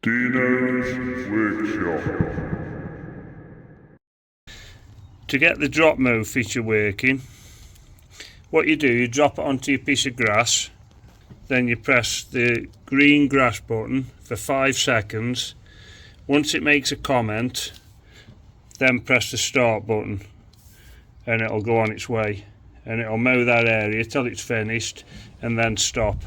Dino's Workshop. To get the drop mow feature working, what you do, you drop it onto your piece of grass, then you press the green grass button for 5 seconds. Once it makes a comment, then press the start button and it'll go on its way, and it'll mow that area till it's finished and then stop.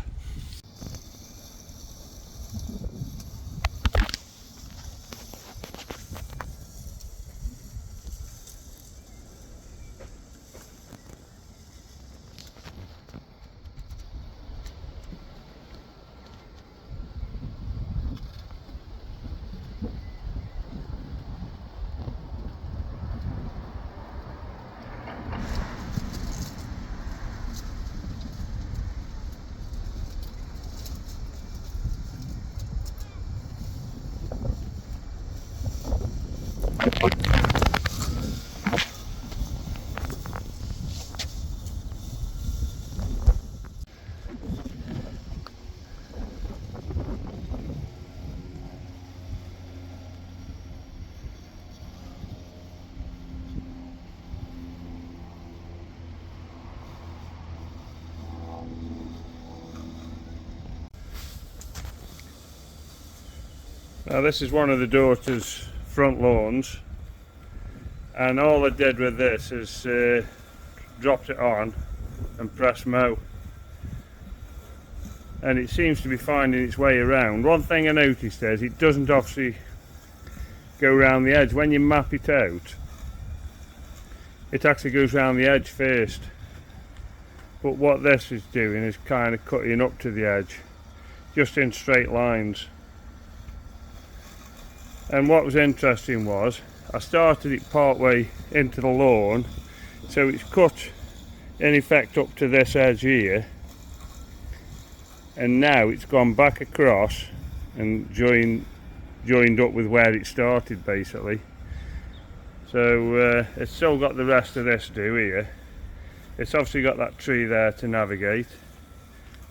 Now this is one of the daughter's front lawns, and all I did with this is dropped it on and pressed mow, and it seems to be finding its way around. One thing I noticed is it doesn't obviously go around the edge. When you map it out, it actually goes around the edge first, but what this is doing is kind of cutting up to the edge just in straight lines. And what was interesting was, I started it part way into the lawn, so it's cut in effect up to this edge here, and now it's gone back across and joined up with where it started basically. So it's still got the rest of this do here. It's obviously got that tree there to navigate,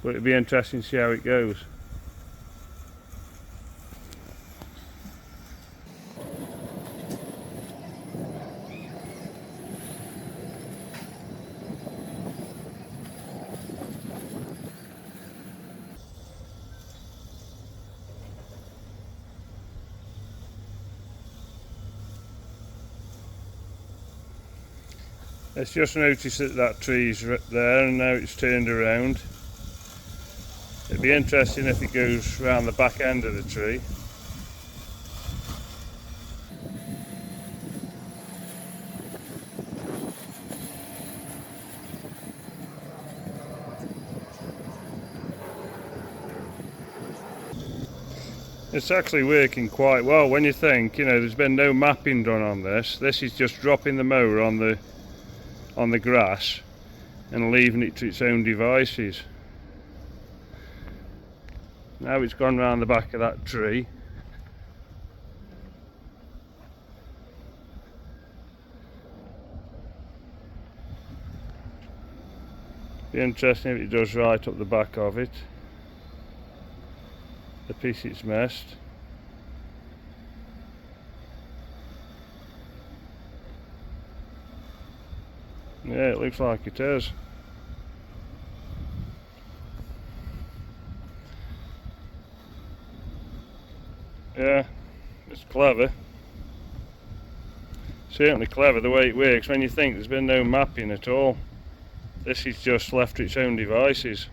but it'll be interesting to see how it goes. Let's just notice that that tree's there and now it's turned around. It'd be interesting if it goes around the back end of the tree. It's actually working quite well when you think, you know, there's been no mapping done on this. This is just dropping the mower on the grass and leaving it to its own devices. Now it's gone round the back of that tree. Be interesting if it does right up the back of it, the piece it's missed. Yeah, it looks like it is. Yeah, it's clever. Certainly clever the way it works when you think there's been no mapping at all. This is just left to its own devices.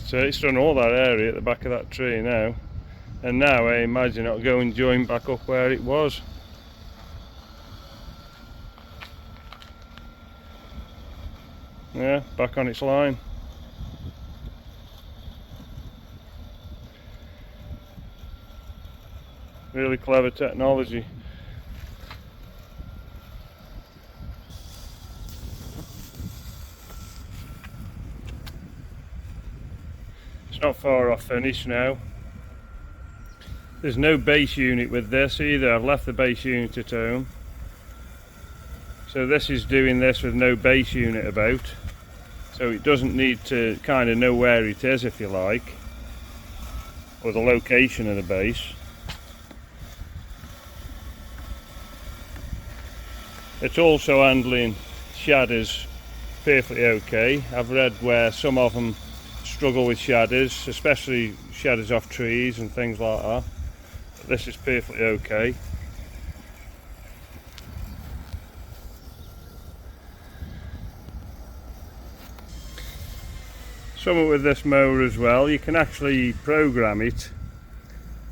So it's done all that area at the back of that tree now, and now I imagine it'll go and join back up where it was. Yeah, back on its line. Really clever technology. not far off finish now. There's no base unit with this either. I've left the base unit at home. So this is doing this with no base unit about. So it doesn't need to kind of know where it is, if you like, or the location of the base. It's also handling shadows perfectly okay. I've read where some of them struggle with shadows, especially shadows off trees and things like that. But this is perfectly okay. Something with this mower as well, you can actually program it.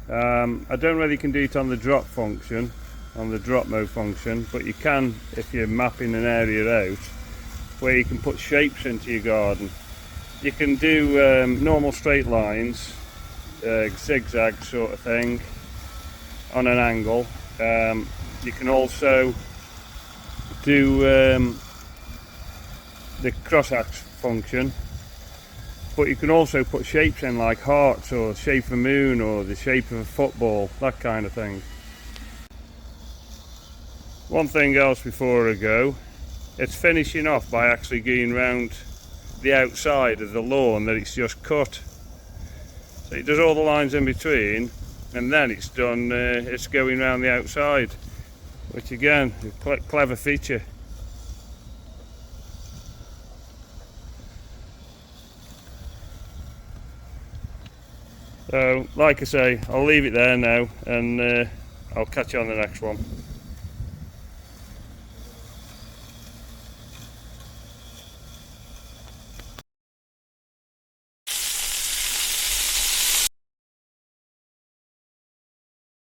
I don't know whether you can do it on the drop function, on the drop mow function, but you can if you're mapping an area out where you can put shapes into your garden. You can do normal straight lines, zigzag sort of thing on an angle. You can also do the cross-axe function, but you can also put shapes in like hearts or the shape of a moon or the shape of a football, that kind of thing. One thing else before I go, it's finishing off by actually going round the outside of the lawn that it's just cut. So it does all the lines in between and then it's done, it's going round the outside, which again, a clever feature. So, like I say, I'll leave it there now and I'll catch you on the next one.